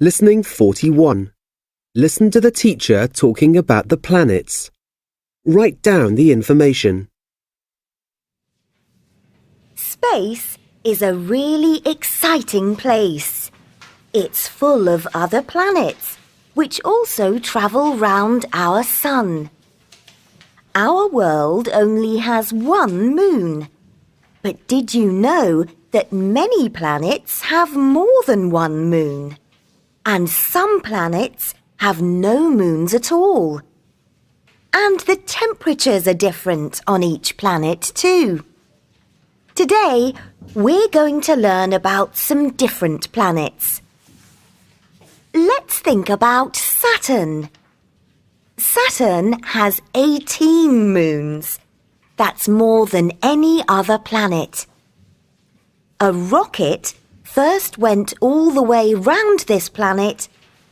Listening 41. Listen to the teacher talking about the planets. Write down the information. Space is a really exciting place. It's full of other planets, which also travel round our sun. Our world only has one moon. But did you know that many planets have more than one moon? And some planets have no moons at all. And the temperatures are different on each planet too. Today, we're going to learn about some different planets. Let's think about Saturn. Saturn has 18 moons. That's more than any other planet. A rocket first went all the way round this planet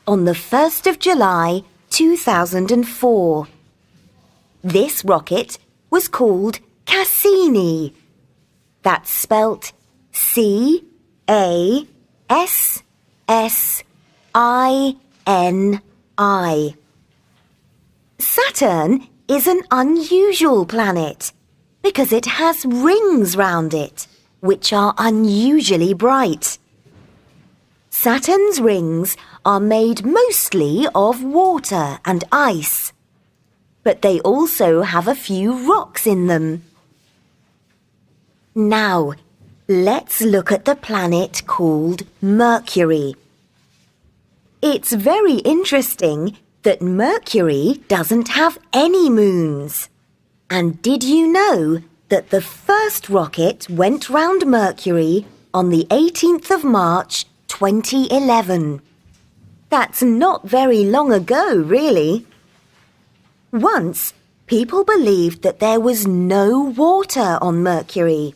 on the 1st of July 2004. This rocket was called Cassini. That's spelt C-A-S-S-I-N-I. Saturn is an unusual planet because it has rings round it, which are unusually bright. Saturn's rings are made mostly of water and ice, but they also have a few rocks in them. Now, let's look at the planet called Mercury. It's very interesting that Mercury doesn't have any moons. And did you know that the first rocket went round Mercury on the 18th of March 2011? That's not very long ago, really. Once, people believed that there was no water on Mercury.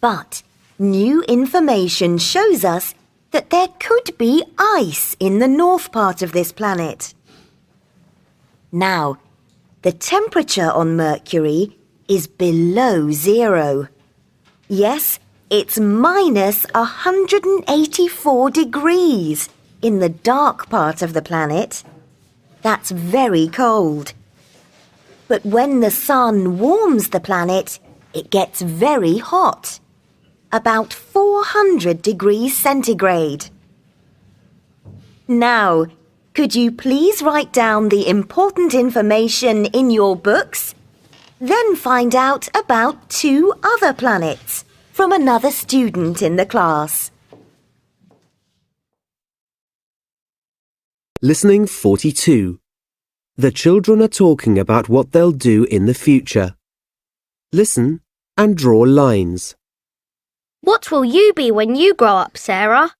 But new information shows us that there could be ice in the north part of this planet. Now, the temperature on Mercury is below zero. Yes, it's minus 184 degrees in the dark part of the planet. That's very cold. But when the sun warms the planet, it gets very hot. About 400 degrees centigrade. Now, could you please write down the important information in your books? Then find out about 2 other planets from another student in the class. Listening 42. The children are talking about what they'll do in the future. Listen and draw lines. What will you be when you grow up, Sarah?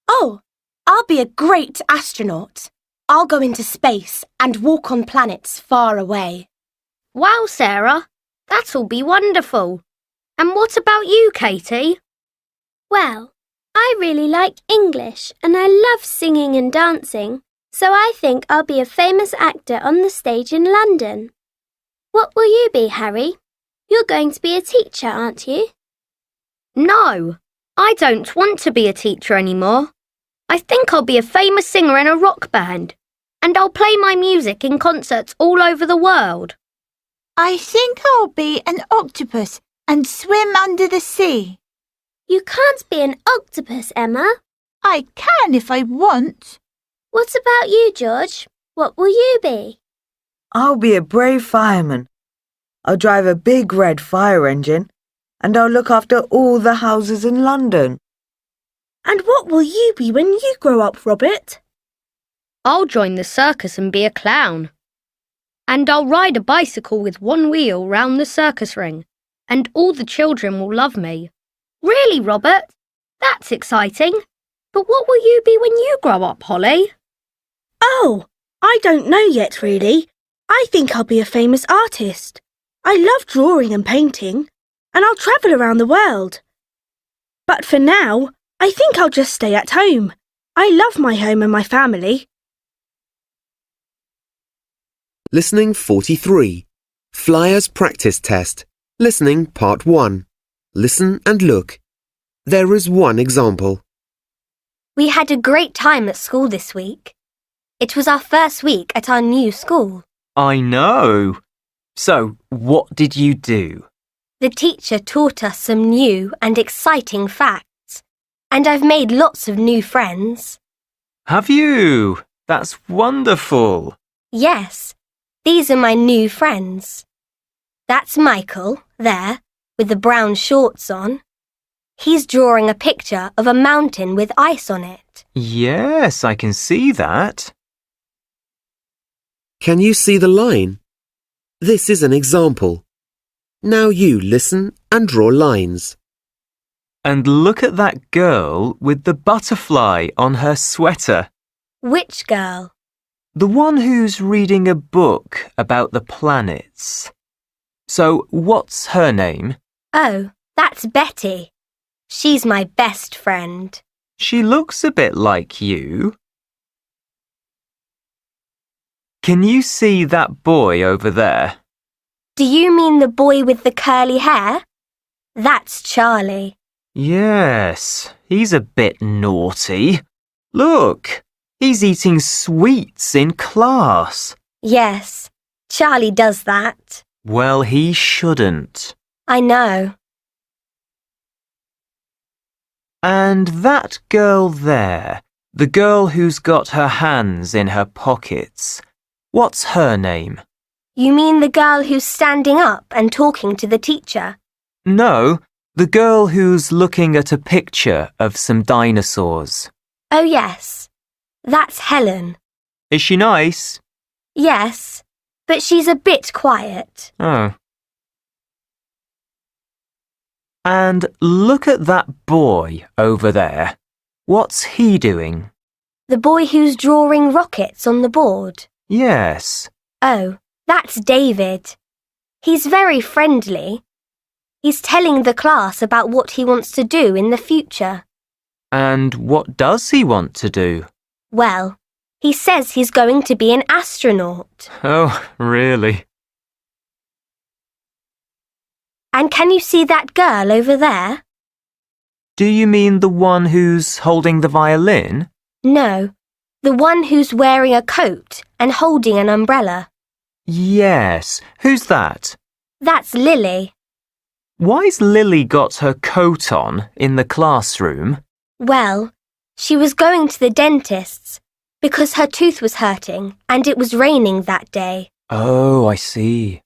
Oh, I'll be a great astronaut. I'll go into space and walk on planets far away. Wow, Sarah, that'll be wonderful. And what about you, Katie? Well, I really like English and I love singing and dancing, so I think I'll be a famous actor on the stage in London. What will you be, Harry? You're going to be a teacher, aren't you? No, I don't want to be a teacher anymore. I think I'll be a famous singer in a rock band, and I'll play my music in concerts all over the world. I think I'll be an octopus and swim under the sea. You can't be an octopus, Emma. I can if I want. What about you, George? What will you be? I'll be a brave fireman. I'll drive a big red fire engine, and I'll look after all the houses in London. And what will you be when you grow up, Robert? I'll join the circus and be a clown. And I'll ride a bicycle with one wheel round the circus ring, and all the children will love me. Really, Robert? That's exciting. But what will you be when you grow up, Holly? Oh, I don't know yet, really. I think I'll be a famous artist. I love drawing and painting, and I'll travel around the world. But for now, I think I'll just stay at home. I love my home and my family. Listening 43. Flyers practice test. Listening part 1. Listen and look. There is one example. We had a great time at school this week. It was our first week at our new school. I know. So, what did you do? The teacher taught us some new and exciting facts, and I've made lots of new friends. Have you? That's wonderful. Yes, these are my new friends. That's Michael, there, with the brown shorts on. He's drawing a picture of a mountain with ice on it. Yes, I can see that. Can you see the line? This is an example. Now you listen and draw lines. And look at that girl with the butterfly on her sweater. Which girl? The one who's reading a book about the planets. So, what's her name? Oh, that's Betty. She's my best friend. She looks a bit like you. Can you see that boy over there? Do you mean the boy with the curly hair? That's Charlie. Yes, he's a bit naughty. Look, he's eating sweets in class. Yes, Charlie does that. Well, he shouldn't. I know. And that girl there, the girl who's got her hands in her pockets, what's her name? You mean the girl who's standing up and talking to the teacher? No, the girl who's looking at a picture of some dinosaurs. Oh, yes. That's Helen. Is she nice? Yes, but she's a bit quiet. Oh. And look at that boy over there. What's he doing? The boy who's drawing rockets on the board. Yes. Oh, that's David. He's very friendly. He's telling the class about what he wants to do in the future. And what does he want to do? Well, he says he's going to be an astronaut. Oh, really? And can you see that girl over there? Do you mean the one who's holding the violin? No, the one who's wearing a coat and holding an umbrella. Yes. Who's that? That's Lily. Why's Lily got her coat on in the classroom? Well, she was going to the dentist's because her tooth was hurting and it was raining that day. Oh, I see.